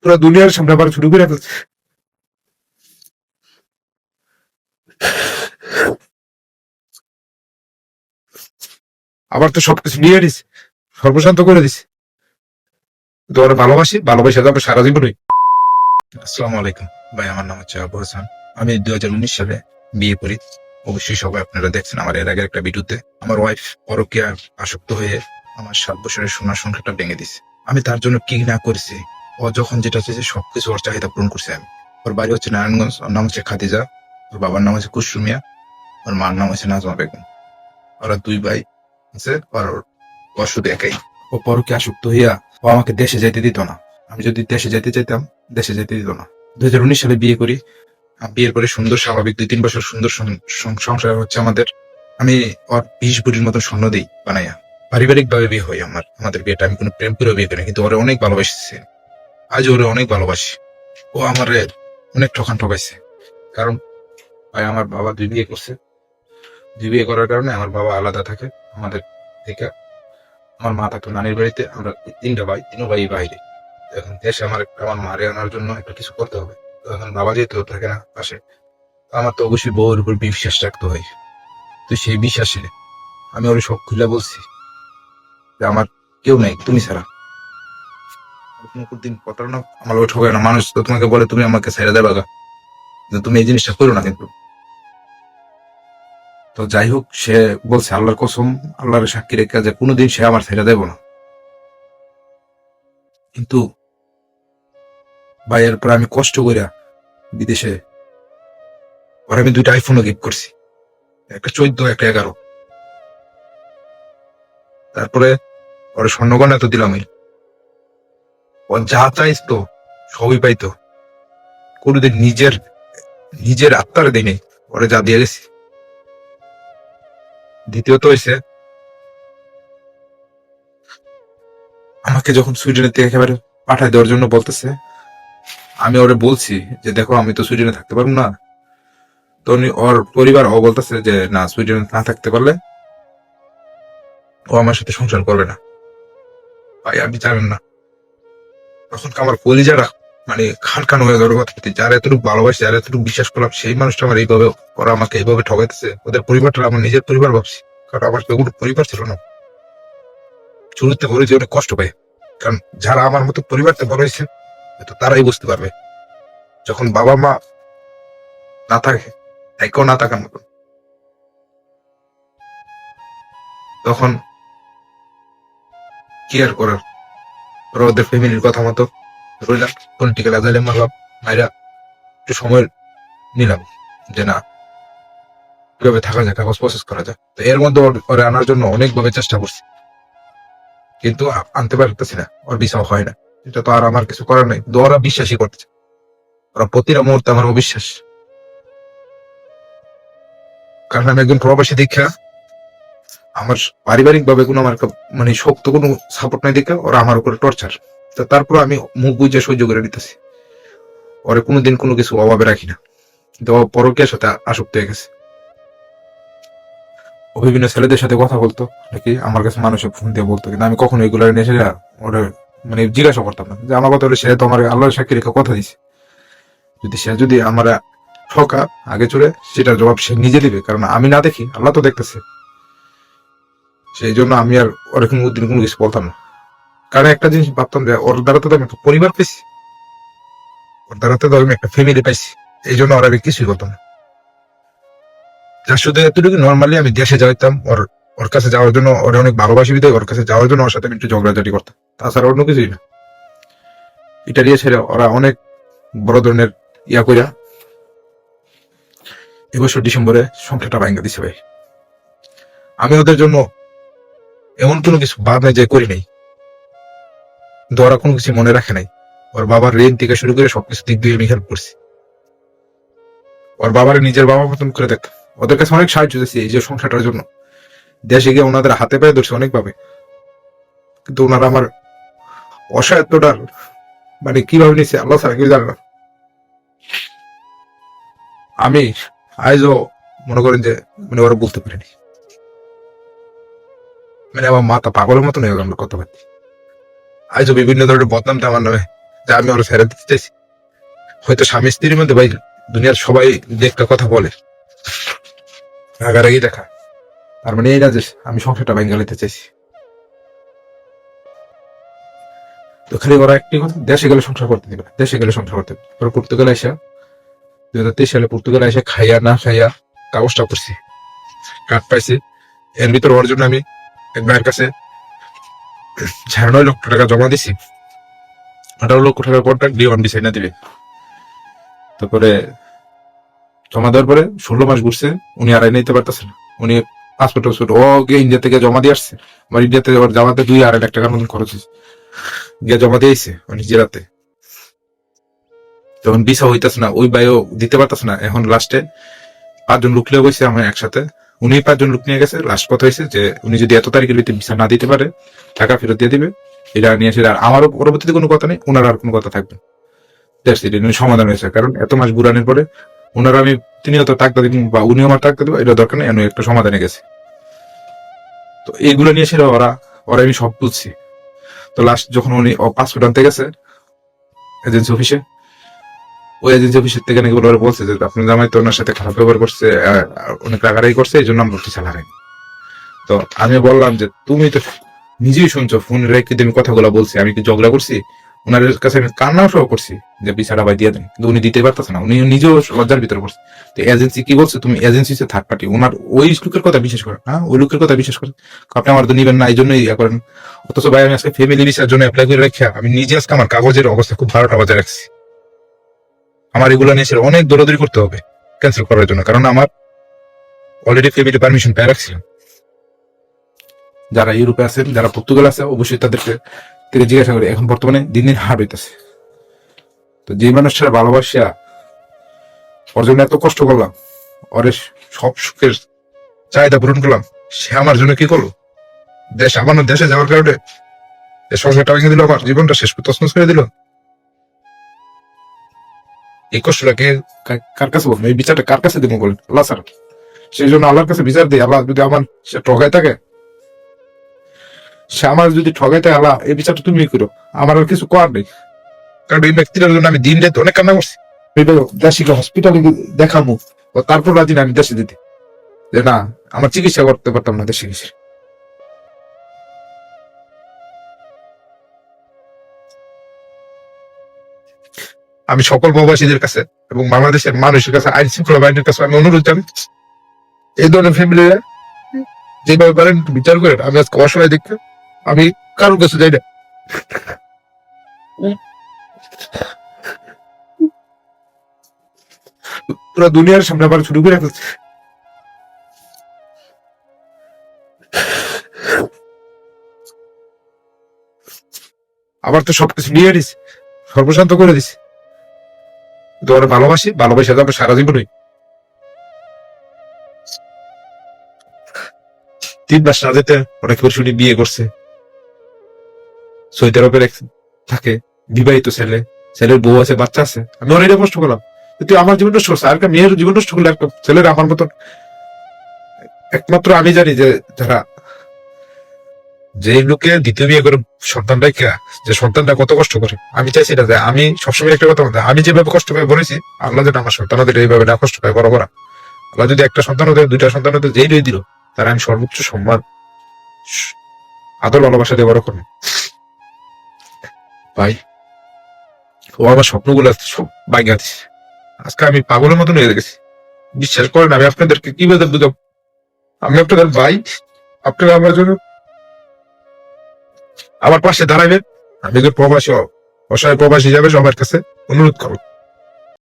পুরো দুনিয়ার সামনে আবার শুরু করে ফেলছে। আবার তো সবকিছু নিয়ে নিস, সর্বশান্ত করে দিস। তোর ভালোবাসি, ভালোবাসা যাবে সারা জীবনই। আসসালামু আলাইকুম ভাই, আমার নাম হচ্ছে আবু হাসান। আমি 2019 সালে বিয়ে করি। অবশ্যই সবাই আপনারা দেখছেন আমার এর আগের একটা ভিডিওতে। আমার ওয়াইফ পরকীয়া আসক্ত হয়ে আমার 7 বছরের সোনার সংসারটা ভেঙে দিছে। আমি তার জন্য কি না করেছি। ও যখন যেটা চেয়েছে সবকিছু ওর চাহিদা পূরণ করছে আমি। ওর বাড়ি হচ্ছে নারায়ণগঞ্জ, ওর নাম হচ্ছে খাদিজা, ওর বাবার নাম হচ্ছে কুসুমিয়া, ওর মার নাম হচ্ছে নাজমা বেগম। ওরা 2 ভাই আছে, আর ওর শুধু একাই। ও পরকীয়া আসক্ত হইয়া ও আমাকে দেশে যেতে দিত না। আমি যদি দেশে যেতে চাইতাম, দেশে যেতে দিত না। 2019 সালে বিয়ে করি। বিয়ের পরে সুন্দর স্বাভাবিক 2-3 বছর সুন্দর সংসার হচ্ছে আমাদের। আমি ওর 20 ভরির মতো স্বর্ণ দিই বানাইয়া। পারিবারিক ভাবে বিয়ে হয় আমাদের বিয়েটা। আমি কোনো প্রেম করে বিয়ে করি কিন্তু ওরে অনেক ভালোবাসছি। আজ ওরে অনেক ভালোবাসি। ও আমারে অনেক ঠকাইছে। কারণ ভাই, আমার বাবা 2 বিয়ে করছে। 2 বিয়ে করার কারণে আমার বাবা আলাদা থাকে আমাদের থেকে। আমার মা থাকতো নানির বাড়িতে। আমরা 3টা ভাই, 3 ভাই বাইরে। এখন দেশে আমার মারে আনার জন্য একটা কিছু করতে হবে। তো এখন বাবা যেহেতু থাকে না পাশে, আমার তো অবশ্যই বউর উপর বিশ্বাস রাখতে হয়। তো সেই বিশ্বাসে আমি ওর সব খুলে বলছি যে আমার কেউ নাই, তুমি ছাড়া। দিন প্রতারণা আমার ওঠে না। মানুষ তো তোমাকে বলে তুমি আমাকে ছেড়ে দেবা গা, তুমি এই জিনিসটা করো না কিন্তু। তো যাই হোক, সে বলছে আল্লাহর কসম, আল্লাহর সাক্ষী রেখে যে কোনোদিন সে আমার ছেড়ে দেব না। কিন্তু ভাইয়ের পর আমি কষ্ট করিয়া বিদেশে ওর আমি 2টা আইফোনও গিফট করছি, একটা 14, একটা 11। তারপরে ওর স্বর্ণগয়না তো দিলামই। ও যা চাইতো সবই পাইতো। কোনোদিন নিজের আত্মার দিনে ওরে যা দিয়ে গেছি। দ্বিতীয়ত হয়েছে, আমাকে যখন সুইডেনের থেকে একেবারে পাঠায় দেওয়ার জন্য বলতেছে, আমি ওরে বলছি যে দেখো আমি তো সুইডেনে থাকতে পারবো না। তো ওর পরিবার ও বলতেছে যে না, সুইডেনে না থাকতে পারলে ও আমার সাথে সংসার করবে না। ভাই আপনি জানেন না, তখন আমার কলিজারা মানে খান হয়ে গেল। যারা এতটুকু ভালোবাসি, যারা এতটুকু বিশ্বাস করলাম, সেই মানুষটা আমার এইভাবে, ওরা আমাকে এইভাবে ঠকাইতেছে। ওদের পরিবারটা আমার নিজের পরিবার ভাবছি, কারণ আমার তো কোনো পরিবার ছিল না। শুরুতে বলেছি অনেক কষ্ট পাই, কারণ যারা আমার মতো পরিবারতে বড় হয়েছে তো তারাই বুঝতে পারবে যখন বাবা মা না থাকে, একও না থাকার মতো, তখন কি আর করার। ওরা ওদের ফ্যামিলির কথা মতো রইলাম, পলিটিক্যাল আজালে মারলাম, মাইরা একটু সময় নিলাম যে না, কিভাবে থাকা যায়, কাগজ প্রসেস করা যায়। তো এর মধ্যে ওরে আনার জন্য অনেকভাবে চেষ্টা করছি, কিন্তু আনতে পারতেছি না। ওর ভিসা হয় না। এটা তো আর আমার কিছু করার নাই। কিন্তু ওরা বিশ্বাসই করতেছে, ওরা প্রতিটা মুহূর্তে আমার অবিশ্বাস। কারণ আমি একজন প্রবাসী দীক্ষা, আমার পারিবারিক ভাবে কোনো আমার মানে শক্ত কোনো সাপোর্ট নাই দেখে ওরা আমার উপরে টর্চার। তো তারপর আমি মুখ বুঝে সহ্য করে নিতেছি। ওরে কোনোদিন কোনো কিছু অভাবে রাখি না। কিন্তু পরকীয়ার সাথে আসক্ত হয়ে গেছে। ও বিভিন্ন ছেলেদের সাথে কথা বলতো নাকি, আমার কাছে মানুষের ফোন দিয়ে বলতো, কিন্তু আমি কখনো এগুলো এসে ওরা মানে জিজ্ঞাসা করতাম না যে আমার কথা হলে সে তো আমার আল্লাহর সাক্ষী রেখে কথা দিছে। যদি আমার ঠকা আগে চলে, সেটার জবাব সে নিজে দিবে, কারণ আমি না দেখি, আল্লাহ তো দেখতেছে। সেই জন্য আমি আর ওরকম দিন কোনো কিছু বলতাম না। কারণ একটা জিনিস ভাবতাম যে ওর দ্বারা তো আমি একটা পরিবার পেয়েছি, ওর দ্বারা তো আমি একটা ফ্যামিলি পাইছি। এই জন্য ওর আমি কিছুই করতাম না। যা শুধু এতটুকু নর্মালি আমি দেশে যাইতাম ওর কাছে যাওয়ার জন্য, ওরা অনেক ভালোবাসি বিধায় ওর কাছে যাওয়ার জন্য ওর সাথে আমি একটু ঝগড়াঝাটি করতাম, তাছাড়া অন্য কিছুই না। ইটালিয়া ছেড়ে ওরা অনেক বড় ধরনের ইয়া কইরা এবছর ডিসেম্বরে সংখ্যাটা ভাঙ্গা দিছে ভাই। আমি ওদের জন্য এমন কোনো কিছু বাদ নাই যে করি নাই, কিন্তু ওরা কোনো কিছু মনে রাখে নাই। ওর বাবার ঋণ থেকে শুরু করে সবকিছু দিক দিয়ে আমি হেল্প করছি। ওর বাবার নিজের বাবা মতন করে দেখতাম। ওদের কাছে অনেক সাহায্য দিয়েছি এই যে সংসারটার জন্য। দেশে গিয়ে ওনাদের হাতে পায়ে ধরছে অনেকভাবে, কিন্তু ওনারা আমার অসহায়ত্বটা মানে কিভাবে নিচ্ছে আল্লাহ ছাড়া কেউ জানে না। আমি আজও মনে করেন যে মানে ওরা বলতে পারিনি, মানে আমার মাথা পাগলের মতন হয়ে গেল কথাবার্তা। আজও বিভিন্ন ধরনের বদনামটা আমার নামে যে আমি ওরা ফেরত দিতে চাইছি। হয়তো স্বামী স্ত্রীর মধ্যে ভাই দুনিয়ার সবাই যে একটা কথা বলে রাগারাগি দেখা, তার মানে এই না যে আমি সংসারটা ভেঙে নিতে চাইছি। তো খালি ওরা একটি কথা, দেশে গেলে সংসার করতে দিবে, দেশে গেলে সংসার করতে দিবে। ওরা পর্তুগালে এসে 2023 সালে পর্তুগালে এসে খাইয়া না খাইয়া কাগজটা করছি, কার্ড পাইছি। এর ভিতর ওর জন্য আমি এক ভাইয়ের কাছে 9.5 লক্ষ টাকা জমা দিছি। 18 লক্ষ টাকার কন্ট্রাক্ট দিয়ে ভিসা না দিবে। তারপরে জমা দেওয়ার পরে 16 মাস ঘুরছে, উনি আর নিতে পারতেছে না। উনি পাসপোর্ট ও গিয়ে ইন্ডিয়া থেকে জমা দিয়ে আসছে। আমার ইন্ডিয়াতে ওর জামাতে 2-2.5 লাখ টাকার মতন খরচ হয়েছে, গিয়ে জমা দিয়েছে উনি জেলাতে। তখন ভিসা হইতেছে না, ওই ভাইও দিতে পারতেছে না। এখন লাস্টে 5 জন লোক লিয়ে গেছে আমার একসাথে, উনি 5 জন লোক নিয়ে গেছে। লাস্ট কথা হয়েছে যে উনি যদি এত তারিখের ভিতরে ভিসা না দিতে পারে টাকা ফেরত দিয়ে দিবে, এটা নিয়ে এসে। আর আমারও পরবর্তীতে কোনো কথা নেই, ওনার আর কোনো কথা থাকবে সমাধান হয়েছে। কারণ এত মাস ঘুরানোর পরে ওনারা আমি তিনিও তো টাকা দিব বা উনি আমার টাকা দিব, এটা দরকার নেই, এমন একটা সমাধানে গেছে। তো এইগুলো নিয়ে ছিল ওরা ওরা আমি সব বুঝছি। তো লাস্ট যখন উনি পাসপোর্ট আনতে গেছে এজেন্সি অফিসে, ওই এজেন্সি অফিসের থেকে নাকি ওরা বলছে যে আপনার জামাই তো ওনার সাথে খারাপ ব্যবহার করছে, অনেক রাগারাগি করছে, এই জন্য আমরা কিছু হারাই। তো আমি বললাম যে তুমি তো নিজেই শুনছো, ফোন রেখে আমি কথাগুলো বলছি, আমি কি ঝগড়া করছি? ওনার কাছে আমি কান্নাও সহ করছি যে বিচারটা ভাই দিয়ে দেন, কিন্তু উনি দিতে পারতেছে না, উনি নিজেও লজ্জার ভিতরে পড়ছে। তো এজেন্সি কি বলছে, তুমি এজেন্সি থার্ড পার্টি, ওনার ওই লোকের কথা বিশেষ করে হ্যাঁ, ওই লোকের কথা বিশেষ করে আপনি আমার তো নিবেন না, এই জন্যই ইয়া করেন। অথচ ভাই আমি আজকে ফ্যামিলি ভিসার জন্য অ্যাপ্লাই করে রাখা, আমি নিজে আজকে আমার কাগজের অবস্থা খুব ভালোটা বাজায় রাখছি। আমার এগুলো নিয়ে অনেক দৌড়াদৌড়ি করতে হবে ক্যান্সেল করার জন্য, কারণ আমার অলরেডি ফ্যামিলি পারমিশন পেয়ে রাখছিলাম। যারা ইউরোপে আছেন, যারা পর্তুগাল আছে, অবশ্যই তাদেরকে থেকে জিজ্ঞাসা করি। এখন বর্তমানে দিন দিন হার হইতেছে। তো যে মানুষটা ভালোবাসিয়া ওর জন্য এত কষ্ট করলাম, ওর সব সুখের চাহিদা পূরণ করলাম, সে আমার জন্য কি করলো? দেশ আমার দেশে যাওয়ার কারণে সংসারটা ভেঙে দিল, আমার জীবনটা শেষ তছনছ করে দিল। এই কষ্টটাকে কার কাছে বলবো, এই বিচারটা কার কাছে দেবো বলেন? আল্লাহ স্যার, সেই জন্য আল্লাহর কাছে বিচার দিই। আল্লাহ যদি আমার সে ঠগায় থাকে, সে আমার যদি ঠগাই থাকে, আল্লাহ এই বিচারটা তুমি করো, আমার আর কিছু করার নেই। কারণ এই ব্যক্তিটার জন্য আমি দিন রাত অনেক কান্না করছি। দেশিকে হসপিটালে দেখাবো, তারপর রাজি না আমি দেশে দিতে, যে না আমার চিকিৎসা করতে পারতাম না দেশে গেছে। আমি সকল প্রবাসীদের কাছে এবং বাংলাদেশের মানুষের কাছে, আইন শৃঙ্খলা বাহিনীর কাছে আমি অনুরোধ জানাই, এই ধরনের ফ্যামিলিরা যেভাবে পারেন বিচার করেন। আমি আজকে অসহায় দেখতে, আমি কারোর কাছে যাই না। পুরো দুনিয়ার সামনে আবার শুরু করে ফেলছে। আবার তো সবকিছু নিয়ে নিস, সর্বশান্ত করে দিস। তোমার ভালোবাসি, ভালোবাসা যাবে সারা জীবনই। 3 মাস না যেতে অনেক শুনি বিয়ে করছে, সৌদি আরবের থাকে, বিবাহিত ছেলে, ছেলের বউ আছে, বাচ্চা আছে। আমি ওর এটা কষ্ট করলাম, তুই আমার জীবন নষ্ট করছে, আর একটা মেয়ের জীবন নষ্ট করলে একটা ছেলের আমার মতন। একমাত্র আমি জানি যে যারা যে লোকে দ্বিতীয় বিয়ে করে সন্তানটাই যে সন্তানটা কত কষ্ট করে। আমি চাইছি না যে, আমি সবসময় একটা কথা বলতে, আমি যেভাবে কষ্ট পাই বলেছি, আল্লাহ যেন আমার সন্তানদের এইভাবে না কষ্ট পায়। বড় করা আল্লাহ যদি একটা সন্তান হতে, 2টা সন্তান হতে, যেই রয়ে দিল, তারা আমি সর্বোচ্চ সম্মান আদর ভালোবাসা দিয়ে বড় করবো। ভাই ও আমার স্বপ্নগুলো সব ভাঙিয়ে দিচ্ছে। আজকে আমি পাগলের মতন হয়ে গেছি। বিশ্বাস করেন আমি আপনাদেরকে কিভাবে বুঝাবো? আমি আপনাদের ভাই, আপনারা আমার জন্য আমার পাশে দাঁড়াবেন। আমি প্রবাসী, অসহায় প্রবাসী হিসাবে সবার কাছে অনুরোধ করবো।